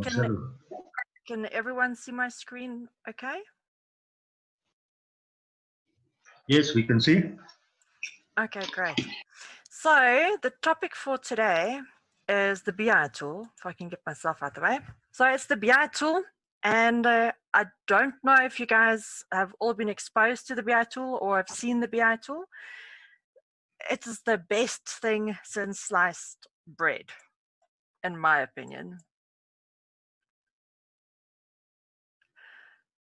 Can everyone see my screen okay? Yes, we can see. Okay, great. So the topic for today is the BI tool, if I can get myself out of the way. So it's the BI tool, and I don't know if you guys have all been exposed to the BI tool or have seen the BI tool. It is the best thing since sliced bread, in my opinion.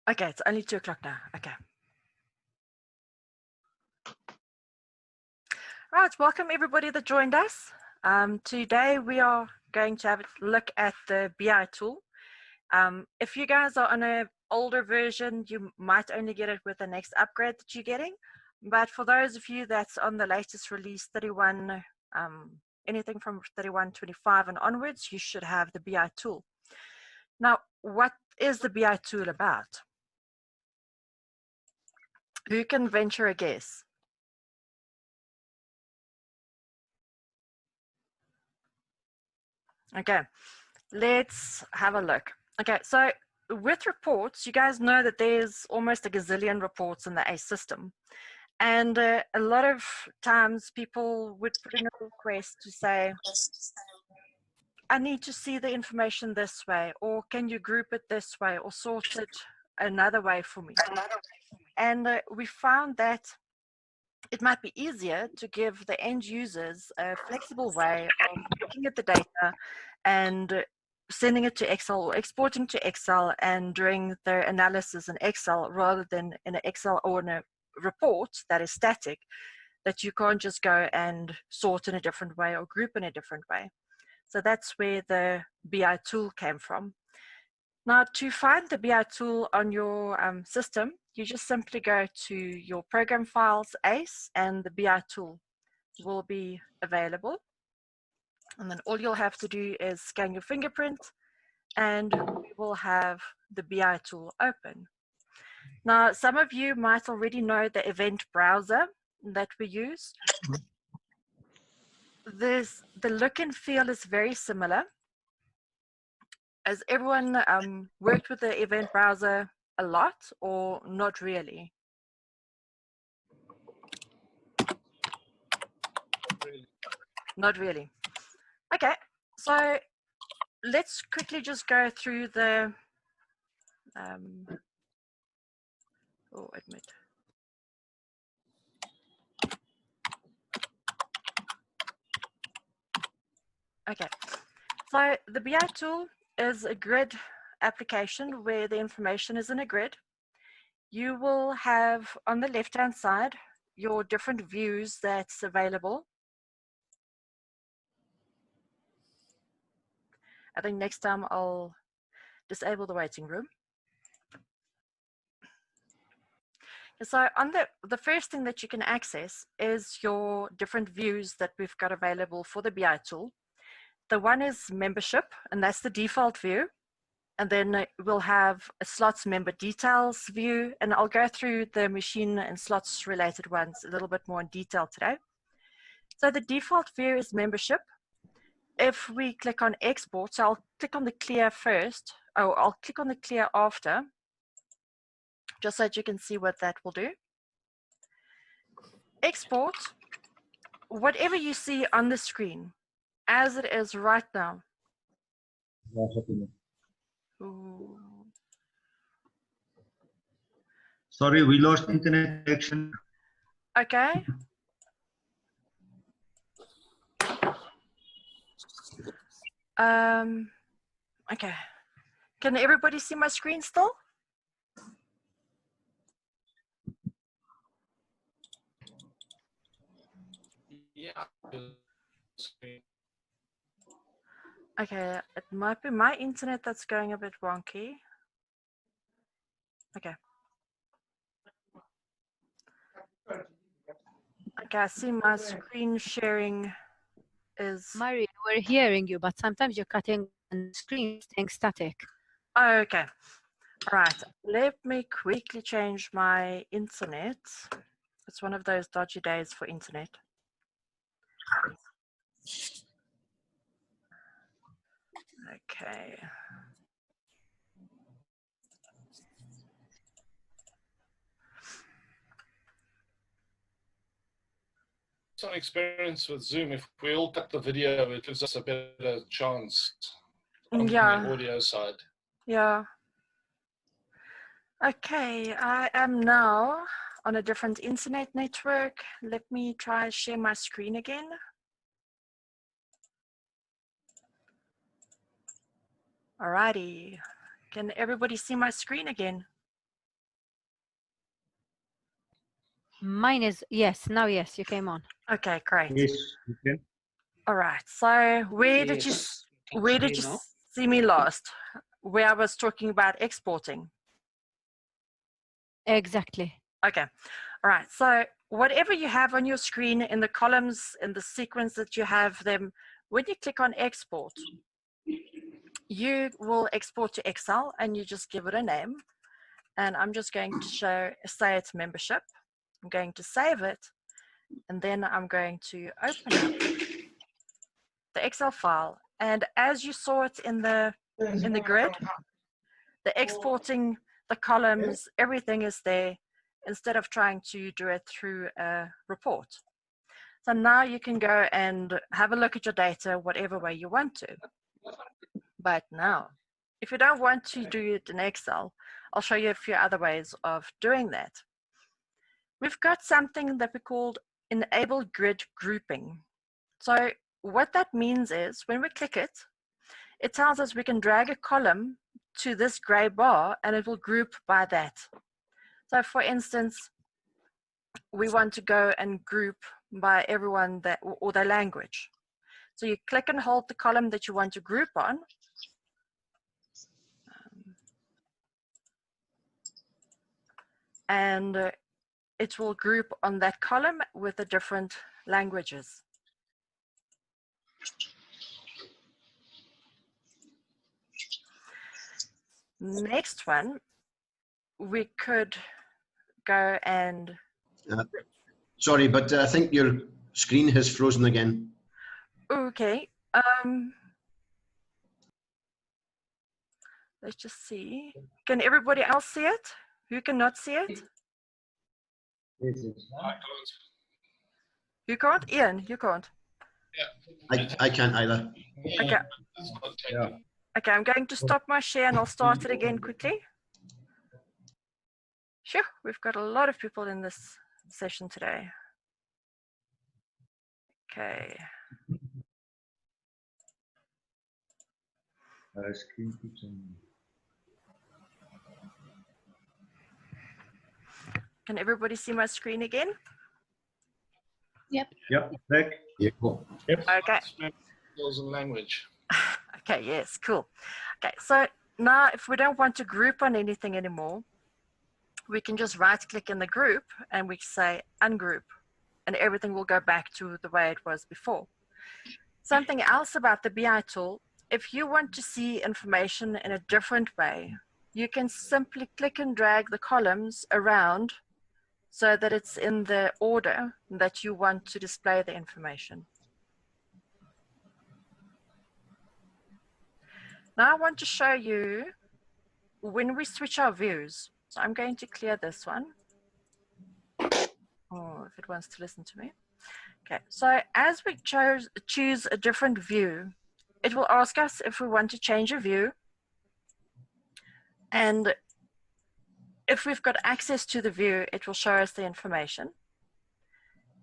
Okay, it's only 2 o'clock now. Okay. Right, welcome everybody that joined us. Today we are going to have a look at the BI tool. If you guys are on an older version, you might only get it with the next upgrade that you're getting. But for those of you that's on the latest release 31, anything from 31.25 and onwards, you should have the BI tool. Now, what is the BI tool about? Who can venture a guess? Okay, let's have a look. Okay, so with reports, you guys know that there's almost a gazillion reports in the ACE system. And a lot of times people would put in a request to say, I need to see the information this way, or can you group it this way, or sort it another way for me? And we found that it might be easier to give the end users a flexible way of looking at the data and sending it to Excel or exporting to Excel and doing their analysis in Excel rather than in an Excel or in a report that is static, that you can't just go and sort in a different way or group in a different way. So that's where the BI tool came from. Now, to find the BI tool on your system, you just simply go to your program files, ACE, and the BI tool will be available. And then all you'll have to do is scan your fingerprint and we will have the BI tool open. Now, some of you might already know the event browser that we use. The look and feel is very similar. Has everyone worked with the event browser a lot or not really? Not really. Okay, so let's quickly just go through the admit. Okay, so the BI tool is a grid application where the information is in a grid. You will have on the left-hand side your different views that's available. I think next time I'll disable the waiting room. So on the first thing that you can access is your different views that we've got available for the BI tool. The one is membership, and that's the default view. And then we'll have a slots member details view, and I'll go through the machine and slots related ones a little bit more in detail today. So the default view is membership. If we click on export, so I'll click on the clear first, or I'll click on the clear after, just so that you can see what that will do. Export, whatever you see on the screen, as it is right now. Ooh. Sorry, we lost internet connection. Okay. Okay. Can everybody see my screen still? Yeah. Okay, it might be my internet that's going a bit wonky. Okay. Okay, I see my screen sharing is... Mari, we're hearing you, but sometimes you're cutting and the screen staying static. Oh, okay. All right, let me quickly change my internet. It's one of those dodgy days for internet. Okay. Some experience with Zoom. If we all cut the video, it gives us a better chance on the Yeah, audio side. yeah. Okay, I am now on a different internet network. Let me try share my screen again. Alrighty, can everybody see my screen again? Mine is, yes, now yes, you came on. Okay, great. Yes, you can. All right, so where did you see me last? Where I was talking about exporting. Exactly. Okay, all right, so whatever you have on your screen in the columns, in the sequence that you have them, when you click on export, you will export to Excel and you just give it a name. And I'm just going to say it's membership. I'm going to save it, and then I'm going to open up the Excel file. And as you saw it in the grid, the exporting, the columns, everything is there instead of trying to do it through a report. So now you can go and have a look at your data whatever way you want to. But now, if you don't want to do it in Excel, I'll show you a few other ways of doing that. We've got something that we called enable grid grouping. So what that means is when we click it, it tells us we can drag a column to this gray bar and it will group by that. So for instance, we want to go and group by everyone that, or their language. So you click and hold the column that you want to group on. And it will group on that column with the different languages. Next one, we could go and... Sorry, but I think your screen has frozen again. Okay. Let's just see. Can everybody else see it? Who cannot see it? You can't? Ian, you can't? I can't either. Okay. Yeah. Okay, I'm going to stop my share and I'll start it again quickly. Sure, we've got a lot of people in this session today. Okay. Screen keeps on. Can everybody see my screen again? Yep, back. Yeah, cool. Yep. Okay. Skills and language. Okay, yes, cool. Okay, so now if we don't want to group on anything anymore, we can just right click in the group and we say ungroup and everything will go back to the way it was before. Something else about the BI tool, if you want to see information in a different way, you can simply click and drag the columns around so that it's in the order that you want to display the information. Now I want to show you when we switch our views. So I'm going to clear this one. Oh, if it wants to listen to me. Okay, so as we choose a different view, it will ask us if we want to change a view. And if we've got access to the view, it will show us the information.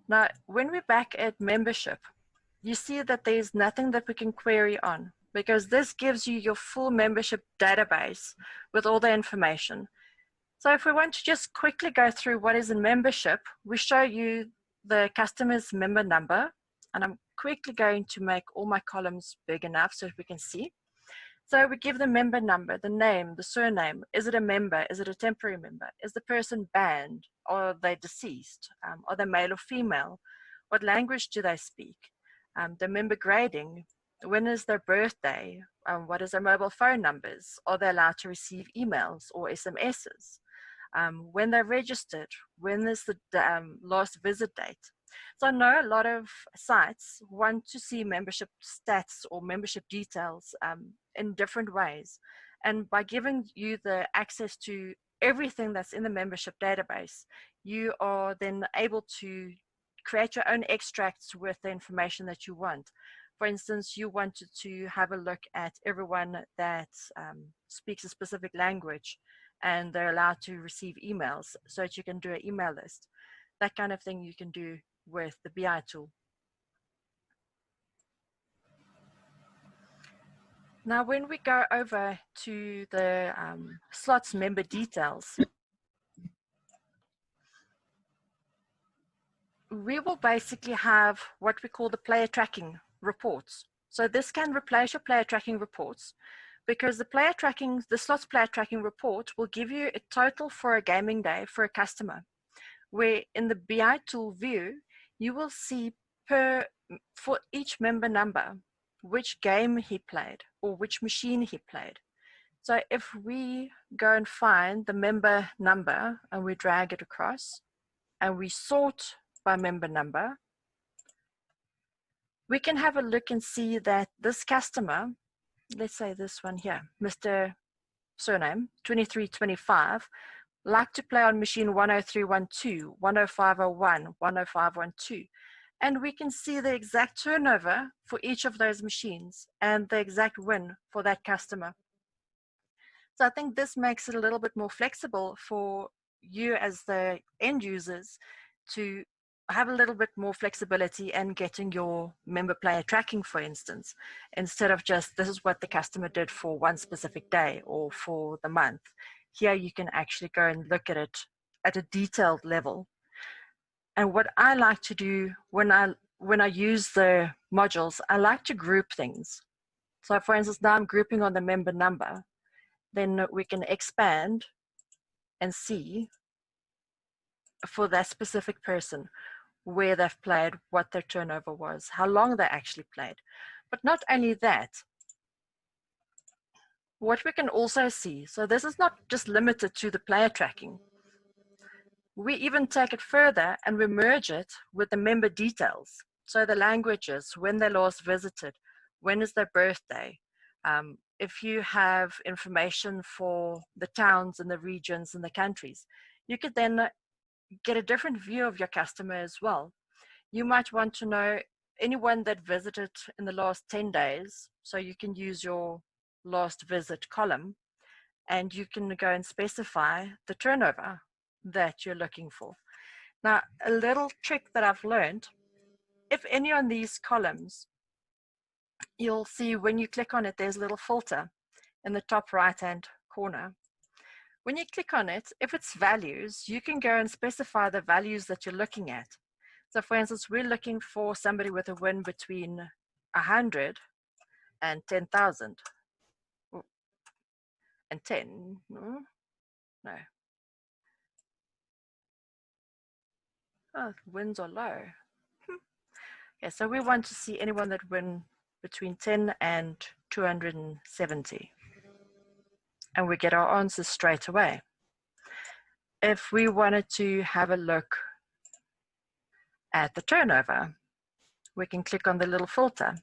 Now, when we're back at membership, you see that there's nothing that we can query on because this gives you your full membership database with all the information. So if we want to just quickly go through what is in membership, we show you the customer's member number, and I'm quickly going to make all my columns big enough so we can see. So we give the member number, the name, the surname. Is it a member? Is it a temporary member? Is the person banned? Are they deceased? Are they male or female? What language do they speak? The member grading. When is their birthday? What is their mobile phone numbers? Are they allowed to receive emails or SMSs? When they're registered? When is the last visit date? So I know a lot of sites want to see membership stats or membership details in different ways. And by giving you the access to everything that's in the membership database, you are then able to create your own extracts with the information that you want. For instance, you wanted to have a look at everyone that speaks a specific language and they're allowed to receive emails so that you can do an email list. That kind of thing you can do with the BI tool. Now, when we go over to the slots member details, we will basically have what we call the player tracking reports. So this can replace your player tracking reports because the slots player tracking report will give you a total for a gaming day for a customer, where in the BI tool view, you will see for each member number, which game he played or which machine he played. So if we go and find the member number and we drag it across and we sort by member number, we can have a look and see that this customer, let's say this one here, Mr. Surname 2325, like to play on machine 10312, 10501, 10512. And we can see the exact turnover for each of those machines and the exact win for that customer. So I think this makes it a little bit more flexible for you as the end users to have a little bit more flexibility in getting your member player tracking, for instance, instead of just this is what the customer did for one specific day or for the month. Here you can actually go and look at it at a detailed level. And what I like to do when I use the modules, I like to group things. So for instance, now I'm grouping on the member number, then we can expand and see for that specific person where they've played, what their turnover was, how long they actually played. But not only that, what we can also see, so this is not just limited to the player tracking. We even take it further and we merge it with the member details. So the languages, when they last visited, when is their birthday. If you have information for the towns and the regions and the countries, you could then get a different view of your customer as well. You might want to know anyone that visited in the last 10 days. So you can use your last visit column and you can go and specify the turnover that you're looking for. Now, a little trick that I've learned, if any on these columns, you'll see when you click on it, there's a little filter in the top right-hand corner. When you click on it, if it's values, you can go and specify the values that you're looking at. So for instance, we're looking for somebody with a win between 100 and 10,000. And 10, no. Oh, wins are low. Okay, so we want to see anyone that win between 10 and 270. And we get our answers straight away. If we wanted to have a look at the turnover, we can click on the little filter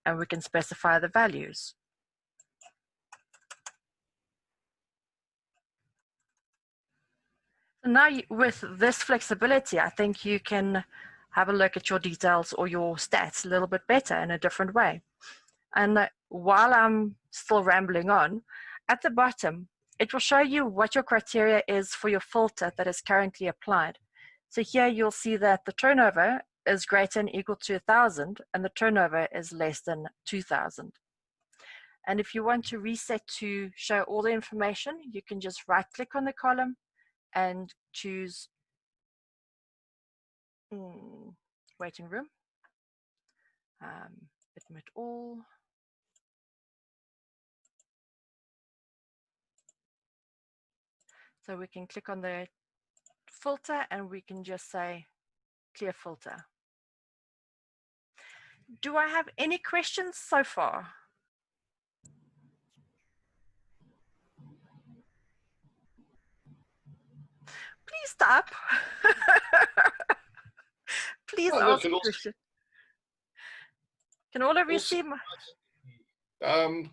and we can specify the values. So now with this flexibility, I think you can have a look at your details or your stats a little bit better in a different way. And while I'm still rambling on, at the bottom, it will show you what your criteria is for your filter that is currently applied. So here you'll see that the turnover is greater than or equal to 1,000 and the turnover is less than 2,000. And if you want to reset to show all the information, you can just right click on the column and choose waiting room, admit all. So we can click on the filter and we can just say clear filter. Do I have any questions so far? Please stop. Please ask a question. Can all of you see?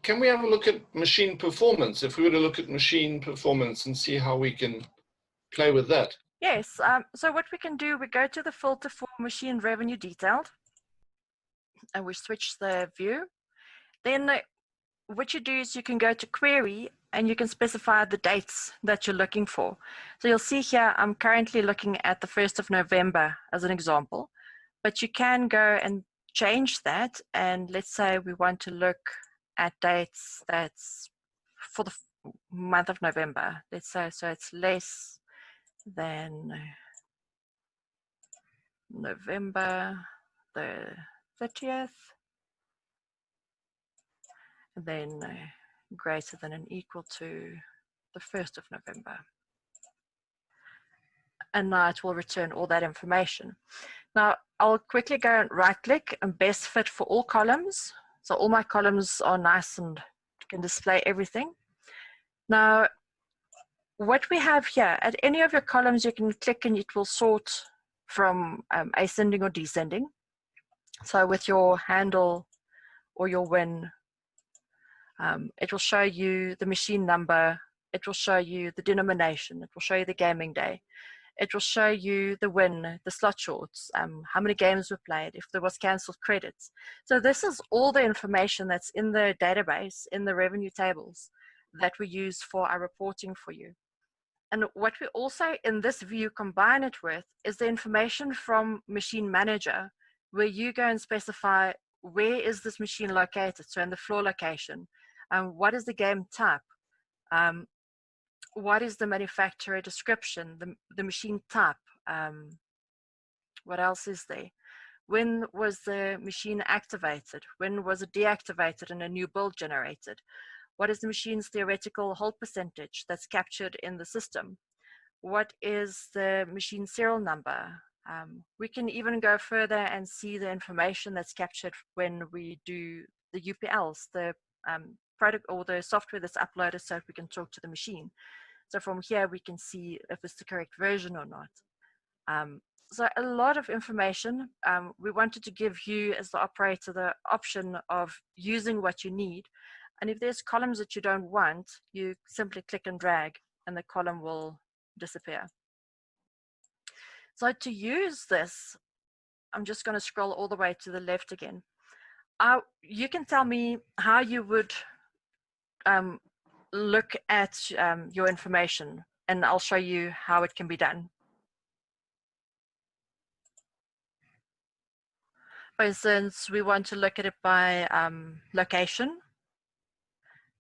Can we have a look at machine performance? If we were to look at machine performance and see how we can play with that. Yes, so what we can do, we go to the filter for machine revenue detailed, and we switch the view. Then what you do is you can go to query and you can specify the dates that you're looking for. So you'll see here, I'm currently looking at the 1st of November as an example, but you can go and change that. And let's say we want to look at dates that's for the month of November. Let's say, so it's less than November the 30th, and then greater than and equal to the 1st of November. And now it will return all that information. Now I'll quickly go and right click and best fit for all columns. So all my columns are nice and can display everything. Now what we have here, at any of your columns you can click and it will sort from ascending or descending. So with your handle or your win, it will show you the machine number, it will show you the denomination, it will show you the gaming day, it will show you the win, the slot shorts, how many games were played, if there was cancelled credits. So this is all the information that's in the database, in the revenue tables that we use for our reporting for you. And what we also in this view combine it with is the information from Machine Manager, where you go and specify where is this machine located, so in the floor location, what is the game type, what is the manufacturer description, the machine type, what else is there, when was the machine activated, when was it deactivated and a new build generated, what is the machine's theoretical hold percentage that's captured in the system, what is the machine serial number. We can even go further and see the information that's captured when we do the UPLs, the product or the software that's uploaded so we can talk to the machine. So from here we can see if it's the correct version or not. So a lot of information. We wanted to give you as the operator the option of using what you need. And if there's columns that you don't want, you simply click and drag and the column will disappear. So to use this, I'm just going to scroll all the way to the left again. You can tell me how you would look at your information, and I'll show you how it can be done. For instance, we want to look at it by location.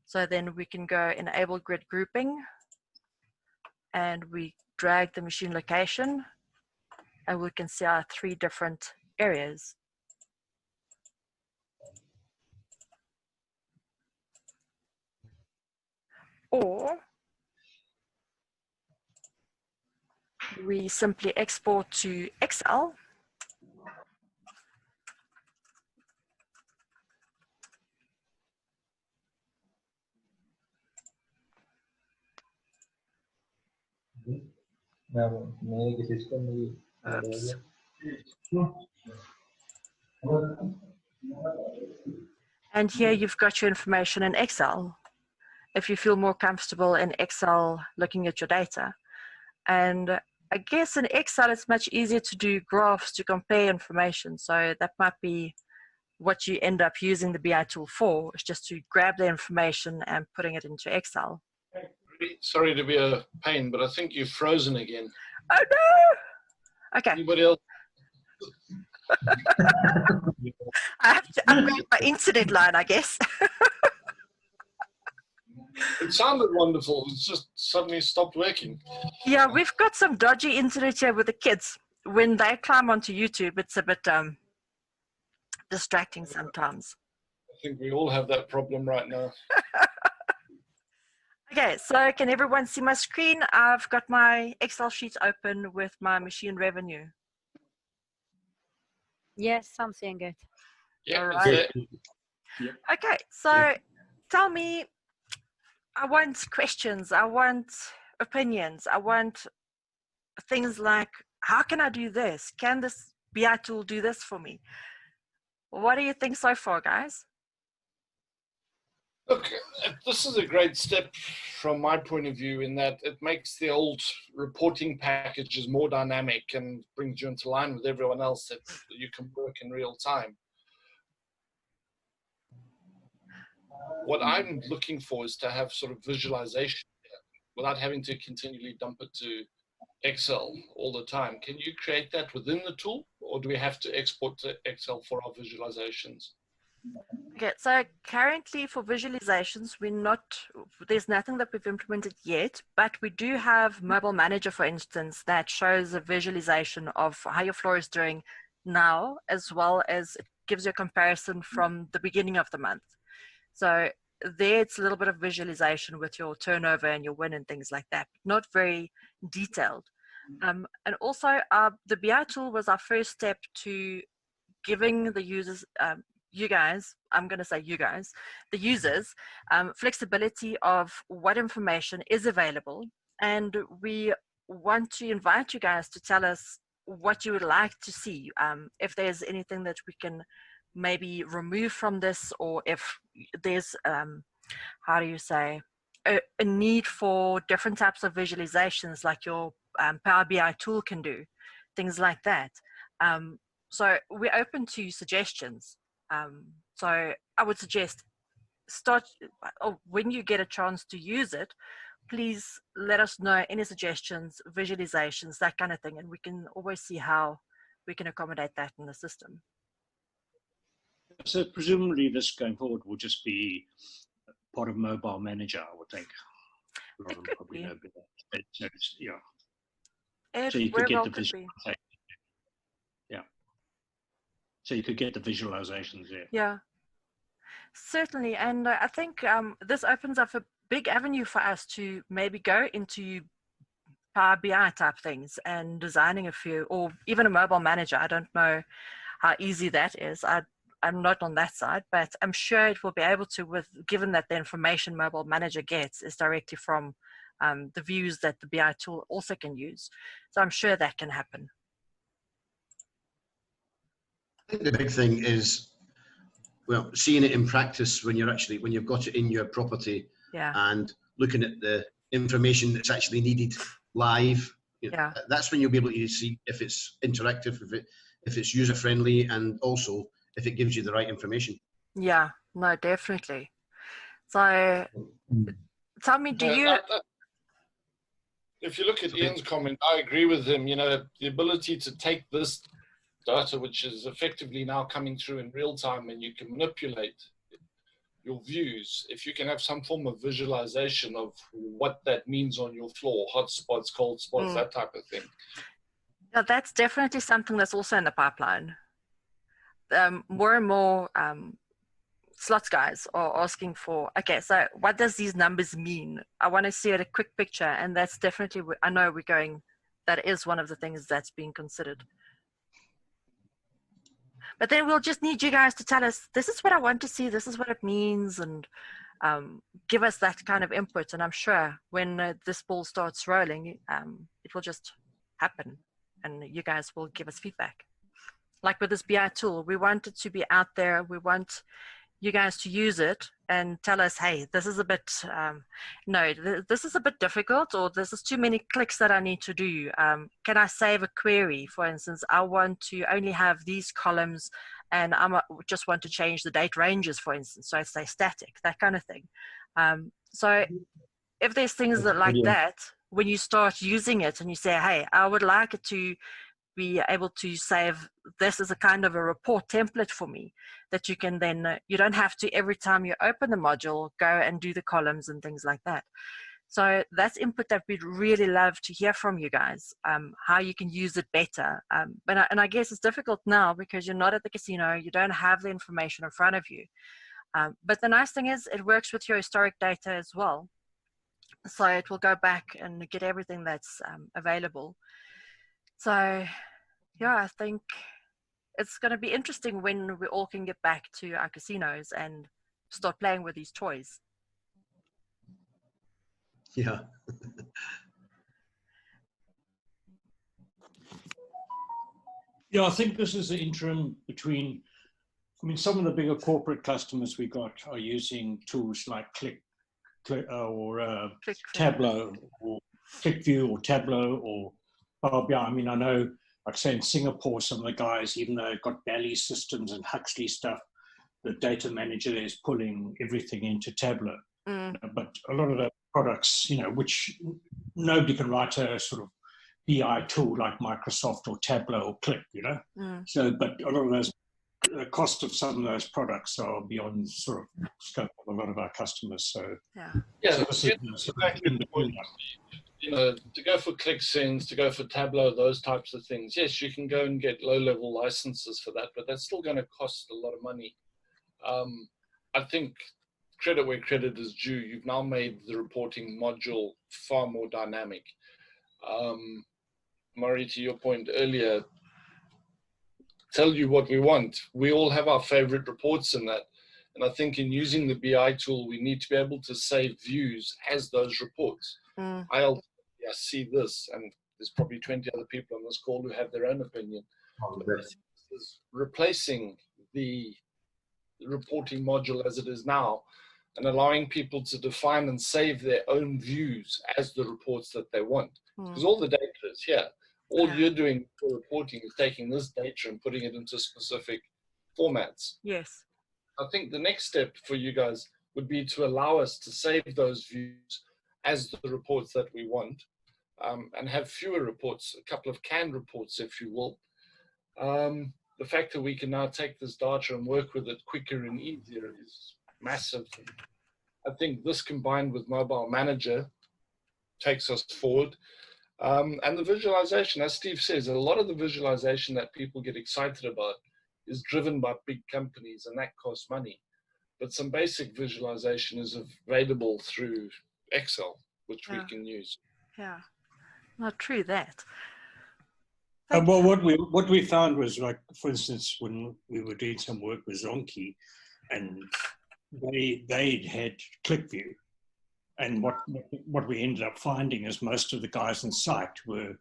So then we can go enable grid grouping and we drag the machine location and we can see our 3 different areas. Or we simply export to Excel. Oops. And here you've got your information in Excel. If you feel more comfortable in Excel looking at your data. And I guess in Excel it's much easier to do graphs to compare information. So that might be what you end up using the BI tool for, is just to grab the information and putting it into Excel. Sorry to be a pain, but I think you've frozen again. Oh no! Okay. Anybody else? I have to upgrade my internet line, I guess. It sounded wonderful. It's just suddenly stopped working. Yeah, we've got some dodgy internet here with the kids. When they climb onto YouTube, it's a bit distracting sometimes. I think we all have that problem right now. Okay, so can everyone see my screen? I've got my Excel sheet open with my machine revenue. Yes, I'm seeing it. Yeah, All it's right. there. Okay, so tell me, I want questions, I want opinions, I want things like, how can I do this? Can this BI tool do this for me? What do you think so far, guys? Look, this is a great step from my point of view in that it makes the old reporting packages more dynamic and brings you into line with everyone else that you can work in real time. What I'm looking for is to have sort of visualization without having to continually dump it to Excel all the time. Can you create that within the tool, or do we have to export to Excel for our visualizations? Okay, so currently for visualizations, there's nothing that we've implemented yet, but we do have Mobile Manager, for instance, that shows a visualization of how your floor is doing now, as well as it gives you a comparison from the beginning of the month. So there it's a little bit of visualization with your turnover and your win and things like that, not very detailed. And also the BI tool was our first step to giving the users, you guys, I'm going to say you guys, the users, flexibility of what information is available. And we want to invite you guys to tell us what you would like to see, if there's anything that we can maybe remove from this, or if there's, how do you say, a need for different types of visualizations like your Power BI tool can do, things like that. So we're open to suggestions. So I would suggest when you get a chance to use it, please let us know any suggestions, visualizations, that kind of thing, and we can always see how we can accommodate that in the system. So presumably this going forward will just be part of Mobile Manager, I would think. It could Probably be. know better. Yeah. It So you could get well the could be. visualization. Yeah. So you could get the visualizations there. Yeah, certainly. And I think this opens up a big avenue for us to maybe go into Power BI type things and designing a few, or even a Mobile Manager. I don't know how easy that is. I'm not on that side, but I'm sure it will be able to, given that the information Mobile Manager gets is directly from the views that the BI tool also can use. So I'm sure that can happen. I think the big thing is, well, seeing it in practice when you've got it in your property, Yeah. and looking at the information that's actually needed live. Yeah. That's when you'll be able to see if it's interactive, if it's user friendly, and also if it gives you the right information. Yeah, no, definitely. So tell me, do you... If you look at Ian's comment, I agree with him. You know, the ability to take this data, which is effectively now coming through in real time, and you can manipulate your views. If you can have some form of visualization of what that means on your floor, hot spots, cold spots, that type of thing. Yeah, that's definitely something that's also in the pipeline. More and more slots guys are asking for, okay, so what does these numbers mean? I want to see it a quick picture, and that's definitely, I know we're going, that is one of the things that's being considered. But then we'll just need you guys to tell us, this is what I want to see, this is what it means, and give us that kind of input. And I'm sure when this ball starts rolling, it will just happen, and you guys will give us feedback. Like with this BI tool, we want it to be out there. We want you guys to use it and tell us, hey, this is a bit, this is a bit difficult, or this is too many clicks that I need to do. Can I save a query? For instance, I want to only have these columns, and I just want to change the date ranges, for instance, so it stays static, that kind of thing. So if there's things that like that, when you start using it and you say, hey, I would like it to be able to save this as a kind of a report template for me, that you can then, you don't have to every time you open the module go and do the columns and things like that. So that's input that we'd really love to hear from you guys, how you can use it better. And I guess it's difficult now because you're not at the casino, you don't have the information in front of you. But the nice thing is it works with your historic data as well. So it will go back and get everything that's available. So yeah, I think it's going to be interesting when we all can get back to our casinos and start playing with these toys. Yeah. Yeah, I think this is the interim between, I mean, some of the bigger corporate customers we got are using tools like Click Click. Tableau or ClickView or Tableau or Power BI. I mean, I know, like I say, in Singapore, some of the guys, even though they've got Bally systems and Huxley stuff, the data manager there is pulling everything into Tableau. But a lot of the products, you know, which nobody can write a sort of BI tool like Microsoft or Tableau or Click, you know. So, but a lot of those, the cost of some of those products are beyond sort of scope of a lot of our customers. So, Yeah. Yeah, so you know, to go for ClickSense, to go for Tableau, those types of things. Yes, you can go and get low-level licenses for that, but that's still going to cost a lot of money. I think credit where credit is due. You've now made the reporting module far more dynamic. Murray, to your point earlier, tell you what we want. We all have our favorite reports in that. And I think in using the BI tool, we need to be able to save views as those reports. I see this, and there's probably 20 other people on this call who have their own opinion. Replacing the reporting module as it is now and allowing people to define and save their own views as the reports that they want. Because all the data is here. All you're doing for reporting is taking this data and putting it into specific formats. Yes. I think the next step for you guys would be to allow us to save those views as the reports that we want, and have fewer reports, a couple of canned reports, if you will. The fact that we can now take this data and work with it quicker and easier is massive. I think this combined with Mobile Manager takes us forward. And the visualization, as Steve says, a lot of the visualization that people get excited about is driven by big companies, and that costs money. But some basic visualization is available through Excel, which we can use. Yeah, not true that. Well, what we found was, like, for instance, when we were doing some work with Zonky, and they had ClickView, and what we ended up finding is most of the guys on site were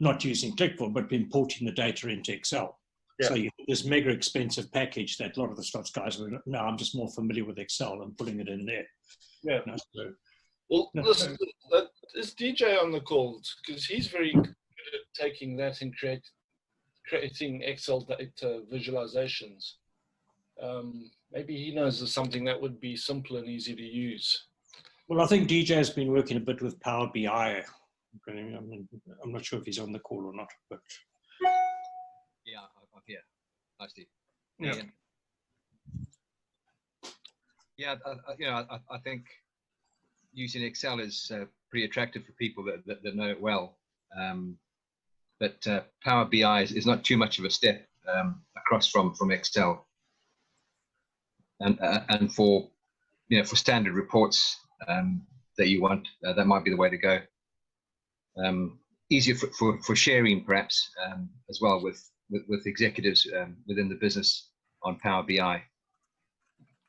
not using ClickView, but importing the data into Excel. Yeah. So you have this mega expensive package that a lot of the slots guys were, no, I'm just more familiar with Excel and putting it in there. Yeah. You know, so, well, listen, is DJ on the call? Because he's very good at taking that and creating Excel data visualizations. Maybe he knows of something that would be simple and easy to use. Well, I think DJ has been working a bit with Power BI. I'm not sure if he's on the call or not, but yeah, I'm here. Hi, Steve. Yeah. Yeah, I think using Excel is pretty attractive for people that know it well. But Power BI is not too much of a step across from Excel. And for for standard reports that you want, that might be the way to go. Easier for sharing perhaps as well with executives within the business on Power BI.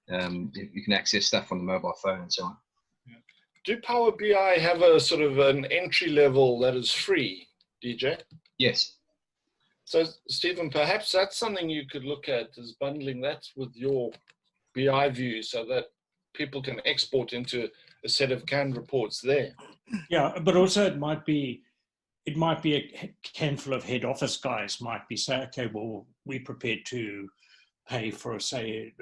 You can access stuff on the mobile phone and so on. Do Power BI have a sort of an entry level that is free, DJ? Yes. So Stephen, perhaps that's something you could look at, is bundling that with your BI view so that people can export into a set of canned reports there. Yeah, but also it might be a handful of head office guys might be saying, okay, well, we're prepared to pay for, say,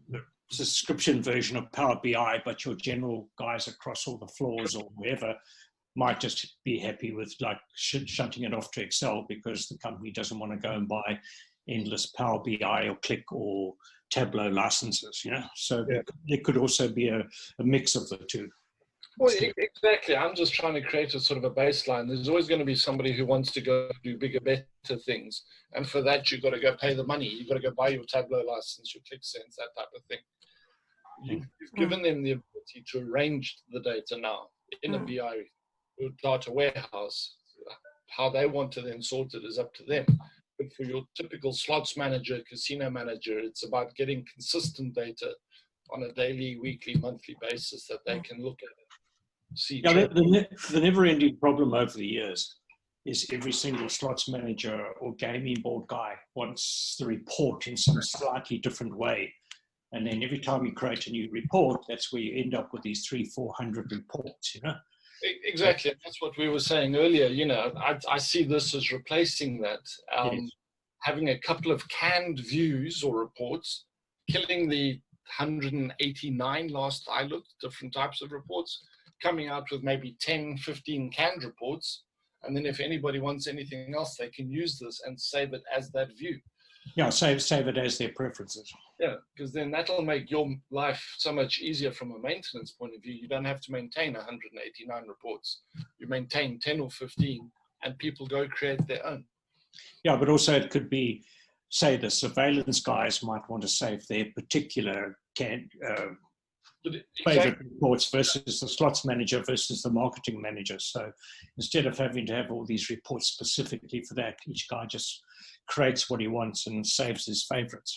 the subscription version of Power BI, but your general guys across all the floors or wherever might just be happy with like shunting it off to Excel because the company doesn't want to go and buy endless Power BI or Click or Tableau licenses, So there could also be a mix of the two. Well, exactly. I'm just trying to create a sort of a baseline. There's always going to be somebody who wants to go do bigger, better things. And for that, you've got to go pay the money. You've got to go buy your Tableau license, your ClickSense, that type of thing. You've given them the ability to arrange the data now in a BI data warehouse. How they want to then sort it is up to them. But for your typical slots manager, casino manager, it's about getting consistent data on a daily, weekly, monthly basis that they can look at. The never-ending problem over the years is every single slots manager or gaming board guy wants the report in some slightly different way. And then every time you create a new report, that's where you end up with these 300-400 reports, you know. Exactly. That's what we were saying earlier. You know, I see this as replacing that. Yes. Having a couple of canned views or reports, killing the 189 last I looked, different types of reports, coming out with maybe 10, 15 canned reports. And then if anybody wants anything else, they can use this and save it as that view. Yeah, save it as their preferences. Yeah, because then that'll make your life so much easier from a maintenance point of view. You don't have to maintain 189 reports. You maintain 10 or 15, and people go create their own. Yeah, but also it could be, say, the surveillance guys might want to save their particular favorite reports versus the slots manager versus the marketing manager. So instead of having to have all these reports specifically for that, each guy just creates what he wants and saves his favorites.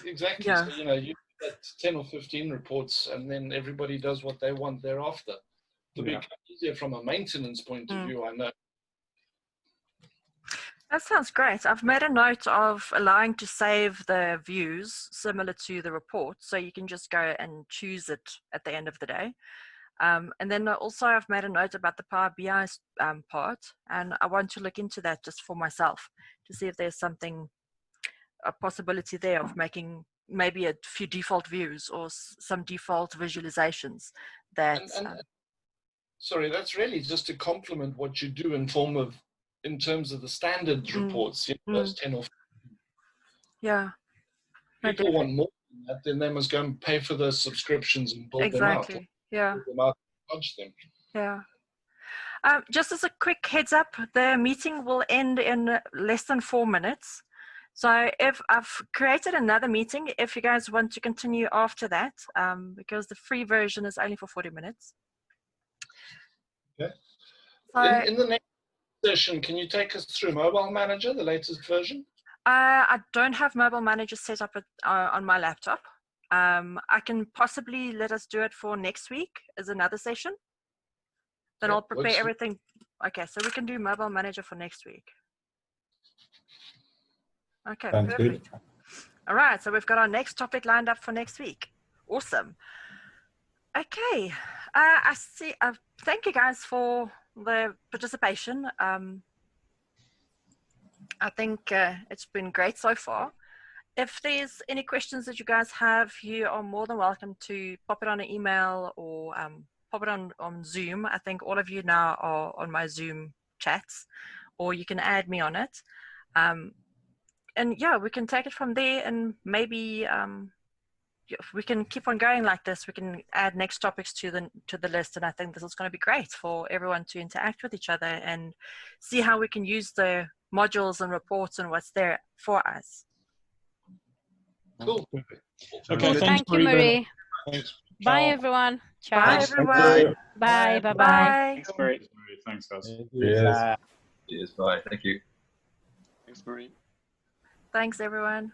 Exactly. Yeah. So, you know, you get 10 or 15 reports, and then everybody does what they want thereafter. It'll Yeah. become easier from a maintenance point of view, I know. That sounds great. I've made a note of allowing to save the views similar to the report, so you can just go and choose it at the end of the day. And then also I've made a note about the Power BI part, and I want to look into that just for myself to see if there's a possibility there of making maybe a few default views or some default visualizations that... sorry, that's really just to complement what you do in terms of the standard reports, you know, those 10 or 15. Yeah. People want more than that, then they must go and pay for those subscriptions and build Exactly. them out. Yeah. Build them out, punch them. Yeah. Just as a quick heads up, the meeting will end in less than 4 minutes. So if I've created another meeting, if you guys want to continue after that, because the free version is only for 40 minutes. Okay. So, In the next session, can you take us through Mobile Manager, the latest version? I don't have Mobile Manager set up on my laptop. I can possibly let us do it for next week as another session. Then I'll prepare everything. Okay, so we can do Mobile Manager for next week. Okay, Sounds perfect. good. All right, so we've got our next topic lined up for next week. Awesome. Okay, I see. Thank you guys for the participation. I think it's been great so far. If there's any questions that you guys have, you are more than welcome to pop it on an email or pop it on Zoom. I think all of you now are on my Zoom chats, or you can add me on it. And yeah, we can take it from there, and maybe we can keep on going like this. We can add next topics to the list, and I think this is going to be great for everyone to interact with each other and see how we can use the modules and reports and what's there for us. Cool. Okay, Thank you, Marie. Thanks. Bye, Ciao. everyone. Ciao. Bye, everyone. Bye. Bye. Bye. Bye. Thanks, Marie. Thanks, guys. Cheers. Cheers. Bye. Thank you. Thanks, Marie. Thanks, everyone.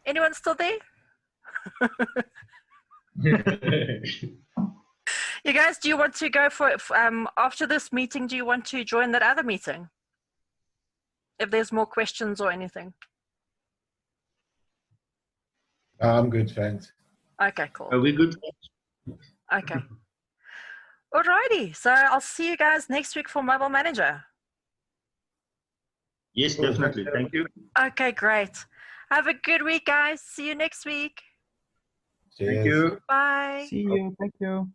Anyone still there? You guys, do you want to go for after this meeting? Do you want to join that other meeting? If there's more questions or anything. I'm good, thanks. Okay, cool. Are we good? Okay. Alrighty. So I'll see you guys next week for Mobile Manager. Yes, definitely. Thank you. Okay, great. Have a good week, guys. See you next week. Cheers. Thank you. Bye. See you. Thank you.